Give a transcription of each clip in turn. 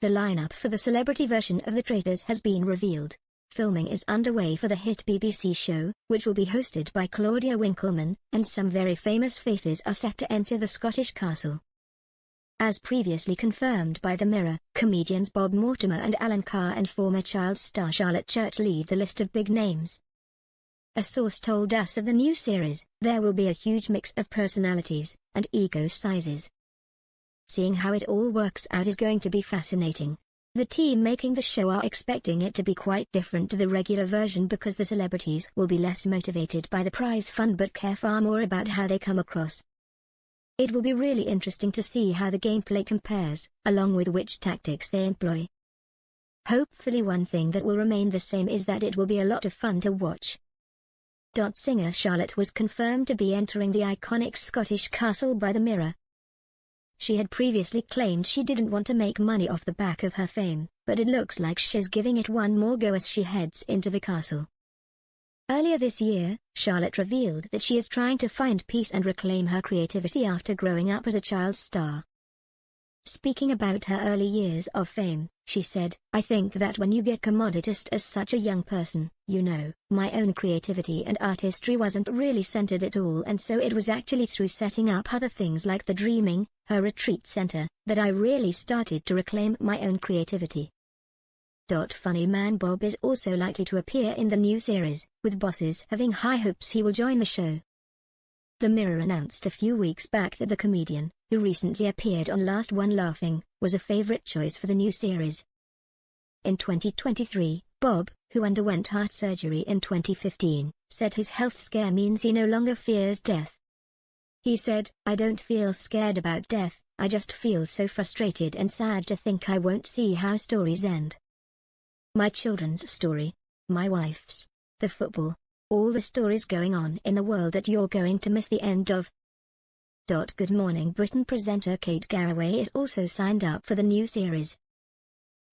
The lineup for the celebrity version of The Traitors has been revealed. Filming is underway for the hit BBC show, which will be hosted by Claudia Winkleman, and some very famous faces are set to enter the Scottish castle. As previously confirmed by The Mirror, comedians Bob Mortimer and Alan Carr and former child star Charlotte Church lead the list of big names. A source told us of the new series, there will be a huge mix of personalities and ego sizes. Seeing how it all works out is going to be fascinating. The team making the show are expecting it to be quite different to the regular version because the celebrities will be less motivated by the prize fund but care far more about how they come across. It will be really interesting to see how the gameplay compares, along with which tactics they employ. Hopefully one thing that will remain the same is that it will be a lot of fun to watch. Singer Charlotte was confirmed to be entering the iconic Scottish castle by The Mirror. She had previously claimed she didn't want to make money off the back of her fame, but it looks like she's giving it one more go as she heads into the castle. Earlier this year, Charlotte revealed that she is trying to find peace and reclaim her creativity after growing up as a child star. Speaking about her early years of fame, she said, "I think that when you get commoditized as such a young person, my own creativity and artistry wasn't really centered at all, and so it was actually through setting up other things like the Dreaming, her retreat center, that I really started to reclaim my own creativity." Funny man Bob is also likely to appear in the new series, with bosses having high hopes he will join the show. The Mirror announced a few weeks back that the comedian, who recently appeared on Last One Laughing, was a favorite choice for the new series. In 2023, Bob, who underwent heart surgery in 2015, said his health scare means he no longer fears death. He said, "I don't feel scared about death, I just feel so frustrated and sad to think I won't see how stories end. My children's story, my wife's, the football, all the stories going on in the world that you're going to miss the end of." Good Morning Britain presenter Kate Garraway is also signed up for the new series.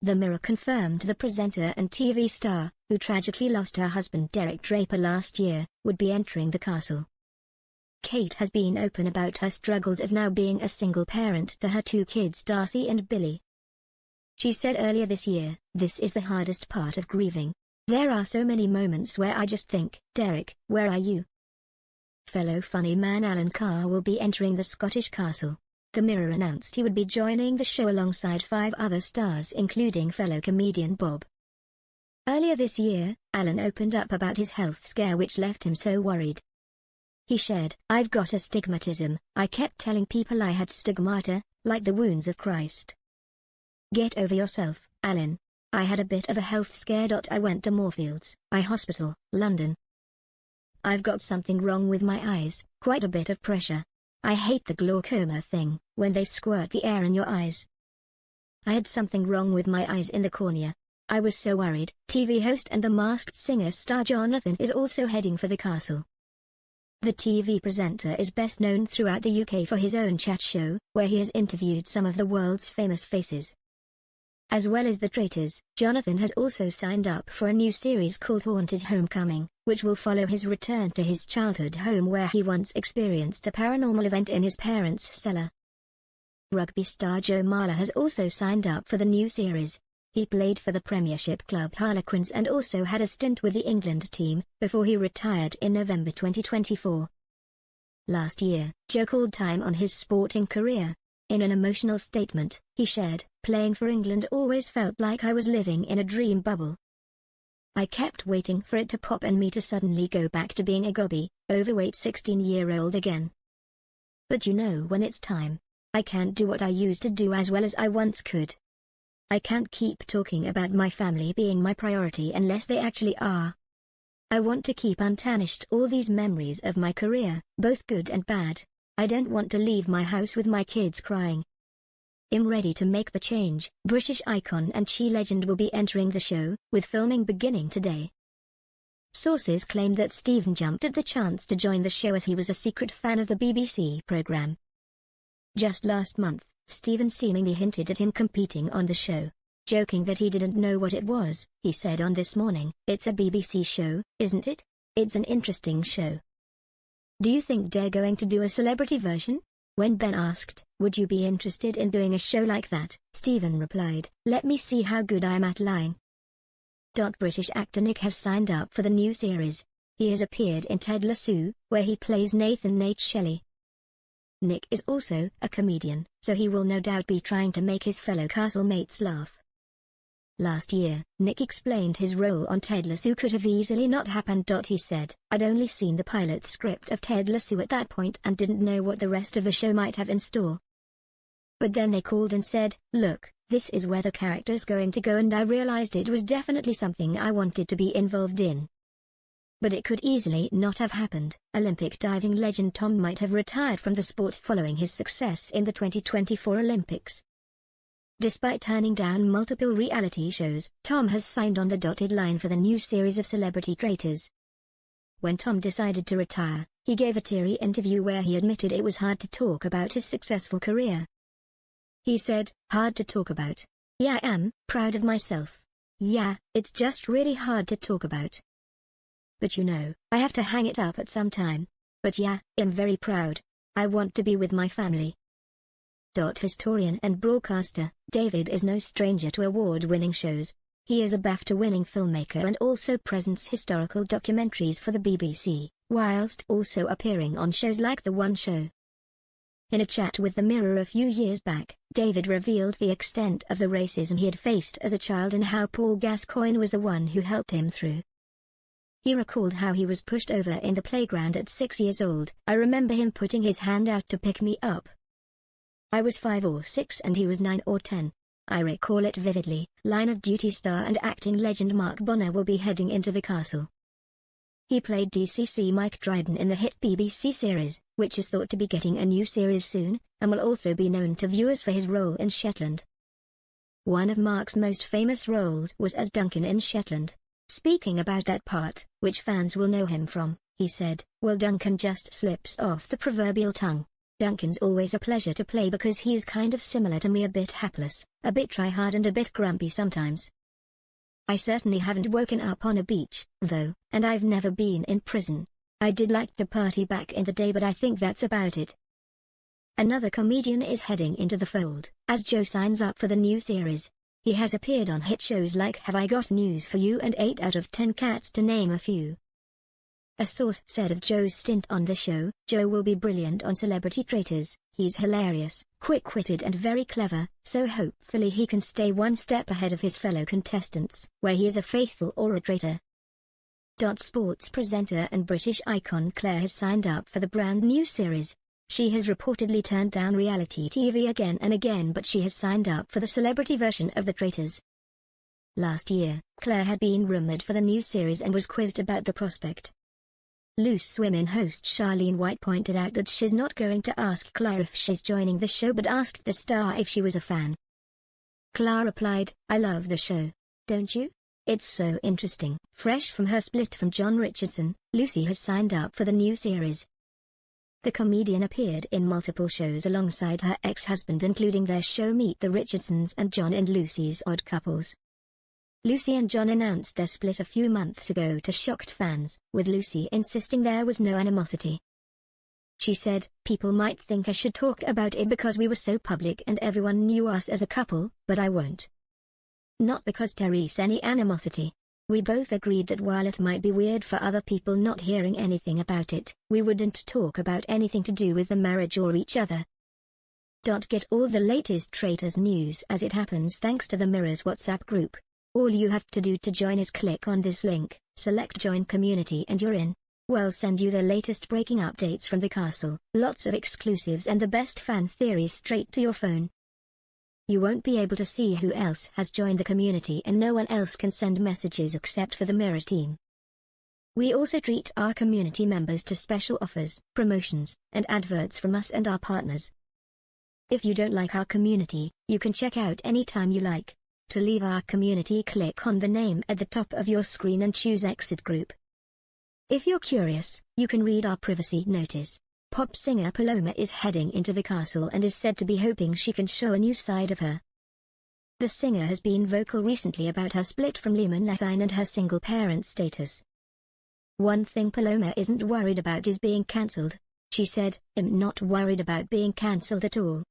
The Mirror confirmed the presenter and TV star, who tragically lost her husband Derek Draper last year, would be entering the castle. Kate has been open about her struggles of now being a single parent to her two kids Darcy and Billy. She said earlier this year, "This is the hardest part of grieving. There are so many moments where I just think, Derek, where are you?" Fellow funny man Alan Carr will be entering the Scottish castle. The Mirror announced he would be joining the show alongside 5 other stars including fellow comedian Bob. Earlier this year, Alan opened up about his health scare which left him so worried. He shared, "I've got astigmatism, I kept telling people I had stigmata, like the wounds of Christ. Get over yourself, Alan. I had a bit of a health scare. I went to Moorfields Eye Hospital, London. I've got something wrong with my eyes, quite a bit of pressure. I hate the glaucoma thing, when they squirt the air in your eyes. I had something wrong with my eyes in the cornea. I was so worried." TV host and The Masked Singer star Jonathan is also heading for the castle. The TV presenter is best known throughout the UK for his own chat show, where he has interviewed some of the world's famous faces. As well as The Traitors, Jonathan has also signed up for a new series called Haunted Homecoming, which will follow his return to his childhood home where he once experienced a paranormal event in his parents' cellar. Rugby star Joe Marler has also signed up for the new series. He played for the Premiership club Harlequins and also had a stint with the England team, before he retired in November 2024. Last year, Joe called time on his sporting career. In an emotional statement, he shared, "Playing for England always felt like I was living in a dream bubble. I kept waiting for it to pop and me to suddenly go back to being a gobby, overweight 16-year-old again. But when it's time, I can't do what I used to do as well as I once could. I can't keep talking about my family being my priority unless they actually are. I want to keep untarnished all these memories of my career, both good and bad. I don't want to leave my house with my kids crying." I'm ready to make the change. British icon and Chi legend will be entering the show, with filming beginning today. Sources claim that Stephen jumped at the chance to join the show as he was a secret fan of the BBC programme. Just last month, Stephen seemingly hinted at him competing on the show. Joking that he didn't know what it was, he said on This Morning, "It's a BBC show, isn't it? It's an interesting show. Do you think they're going to do a celebrity version?" When Ben asked, "Would you be interested in doing a show like that?" Steven replied, "Let me see how good I am at lying." British actor Nick has signed up for the new series. He has appeared in Ted Lasso, where he plays Nathan Nate Shelley. Nick is also a comedian, so he will no doubt be trying to make his fellow castmates laugh. Last year, Nick explained his role on Ted Lasso could have easily not happened. He said, "I'd only seen the pilot script of Ted Lasso at that point and didn't know what the rest of the show might have in store. But then they called and said, look, this is where the character's going to go, and I realized it was definitely something I wanted to be involved in. But it could easily not have happened." Olympic diving legend Tom might have retired from the sport following his success in the 2024 Olympics. Despite turning down multiple reality shows, Tom has signed on the dotted line for the new series of Celebrity Traitors. When Tom decided to retire, he gave a teary interview where he admitted it was hard to talk about his successful career. He said, "Hard to talk about. Yeah, I am proud of myself. Yeah, it's just really hard to talk about. But you know, I have to hang it up at some time. But yeah, I'm very proud. I want to be with my family." Historian and broadcaster, David is no stranger to award-winning shows. He is a BAFTA-winning filmmaker and also presents historical documentaries for the BBC, whilst also appearing on shows like The One Show. In a chat with The Mirror a few years back, David revealed the extent of the racism he had faced as a child and how Paul Gascoigne was the one who helped him through. He recalled how he was pushed over in the playground at 6 years old. "I remember him putting his hand out to pick me up. I was 5 or 6 and he was 9 or 10. I recall it vividly." Line of Duty star and acting legend Mark Bonnar will be heading into the castle. He played DCC Mike Dryden in the hit BBC series, which is thought to be getting a new series soon, and will also be known to viewers for his role in Shetland. One of Mark's most famous roles was as Duncan in Shetland. Speaking about that part, which fans will know him from, he said, "Well, Duncan just slips off the proverbial tongue. Duncan's always a pleasure to play because he's kind of similar to me, a bit hapless, a bit try-hard and a bit grumpy sometimes. I certainly haven't woken up on a beach, though, and I've never been in prison. I did like to party back in the day, but I think that's about it." Another comedian is heading into the fold, as Joe signs up for the new series. He has appeared on hit shows like Have I Got News for You and 8 Out of 10 Cats, to name a few. A source said of Joe's stint on the show, "Joe will be brilliant on Celebrity Traitors. He's hilarious, quick-witted and very clever, so hopefully he can stay one step ahead of his fellow contestants, where he is a faithful or a traitor." Sports presenter and British icon Claire has signed up for the brand new series. She has reportedly turned down reality TV again and again, but she has signed up for the celebrity version of The Traitors. Last year, Claire had been rumored for the new series and was quizzed about the prospect. Loose Women host Charlene White pointed out that she's not going to ask Claire if she's joining the show, but asked the star if she was a fan. Claire replied, "I love the show. Don't you? It's so interesting." Fresh from her split from John Richardson, Lucy has signed up for the new series. The comedian appeared in multiple shows alongside her ex-husband, including their show Meet the Richardsons and John and Lucy's Odd Couples. Lucy and John announced their split a few months ago to shocked fans, with Lucy insisting there was no animosity. She said, "People might think I should talk about it because we were so public and everyone knew us as a couple, but I won't. Not because there's any animosity. We both agreed that while it might be weird for other people not hearing anything about it, we wouldn't talk about anything to do with the marriage or each other." Get all the latest Traitors news as it happens thanks to the Mirror's WhatsApp group. All you have to do to join is click on this link, select Join Community and you're in. We'll send you the latest breaking updates from the castle, lots of exclusives and the best fan theories straight to your phone. You won't be able to see who else has joined the community, and no one else can send messages except for the Mirror team. We also treat our community members to special offers, promotions, and adverts from us and our partners. If you don't like our community, you can check out anytime you like. To leave our community, click on the name at the top of your screen and choose Exit Group. If you're curious, you can read our privacy notice. Pop singer Paloma is heading into the castle and is said to be hoping she can show a new side of her. The singer has been vocal recently about her split from Liam Lasine and her single parent status. One thing Paloma isn't worried about is being cancelled. She said, "I'm not worried about being cancelled at all.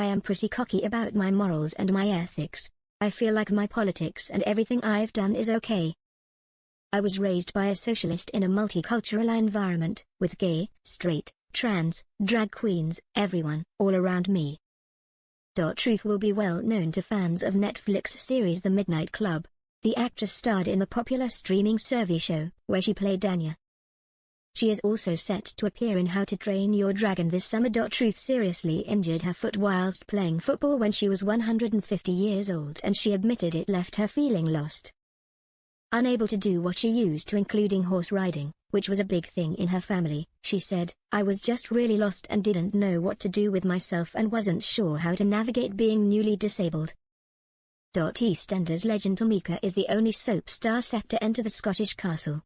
I am pretty cocky about my morals and my ethics. I feel like my politics and everything I've done is okay. I was raised by a socialist in a multicultural environment, with gay, straight, trans, drag queens, everyone, all around me. Truth will be well known to fans of Netflix series The Midnight Club. The actress starred in the popular streaming survey show, where she played Danya. She is also set to appear in How to Train Your Dragon this summer. Truth seriously injured her foot whilst playing football when she was 150 years old, and she admitted it left her feeling lost. Unable to do what she used to, including horse riding, which was a big thing in her family, she said, "I was just really lost and didn't know what to do with myself and wasn't sure how to navigate being newly disabled." EastEnders legend Tamika is the only soap star set to enter the Scottish castle.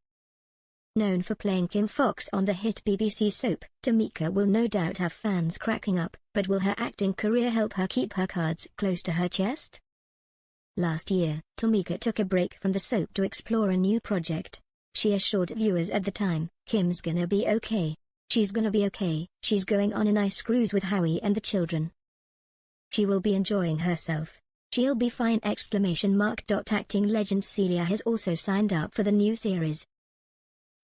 Known for playing Kim Fox on the hit BBC soap, Tamika will no doubt have fans cracking up, but will her acting career help her keep her cards close to her chest? Last year, Tamika took a break from the soap to explore a new project. She assured viewers at the time, "Kim's gonna be okay. She's gonna be okay. She's going on a nice cruise with Howie and the children. She will be enjoying herself. She'll be fine!" Acting legend Celia has also signed up for the new series,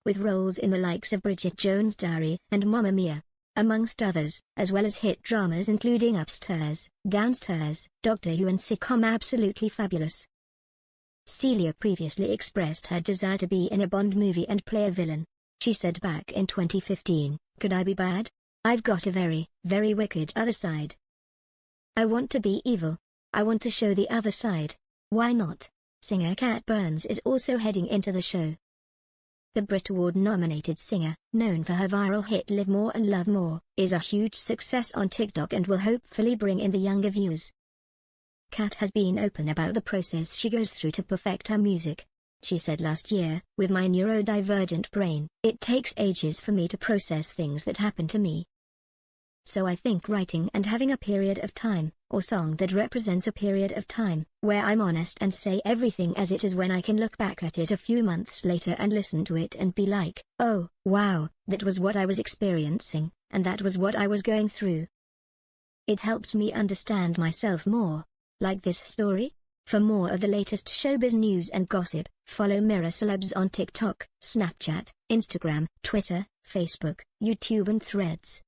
with roles in the likes of Bridget Jones' Diary and Mamma Mia, amongst others, as well as hit dramas including Upstairs, Downstairs, Doctor Who and sitcom Absolutely Fabulous. Celia previously expressed her desire to be in a Bond movie and play a villain. She said back in 2015, "Could I be bad? I've got a very, very wicked other side. I want to be evil. I want to show the other side. Why not?" Singer Kat Burns is also heading into the show. The Brit Award-nominated singer, known for her viral hit Live More and Love More, is a huge success on TikTok and will hopefully bring in the younger viewers. Kat has been open about the process she goes through to perfect her music. She said last year, "With my neurodivergent brain, it takes ages for me to process things that happen to me. So I think writing and having a period of time, or song that represents a period of time, where I'm honest and say everything as it is, when I can look back at it a few months later and listen to it and be like, oh, wow, that was what I was experiencing, and that was what I was going through. It helps me understand myself more." Like this story? For more of the latest showbiz news and gossip, follow Mirror Celebs on TikTok, Snapchat, Instagram, Twitter, Facebook, YouTube and Threads.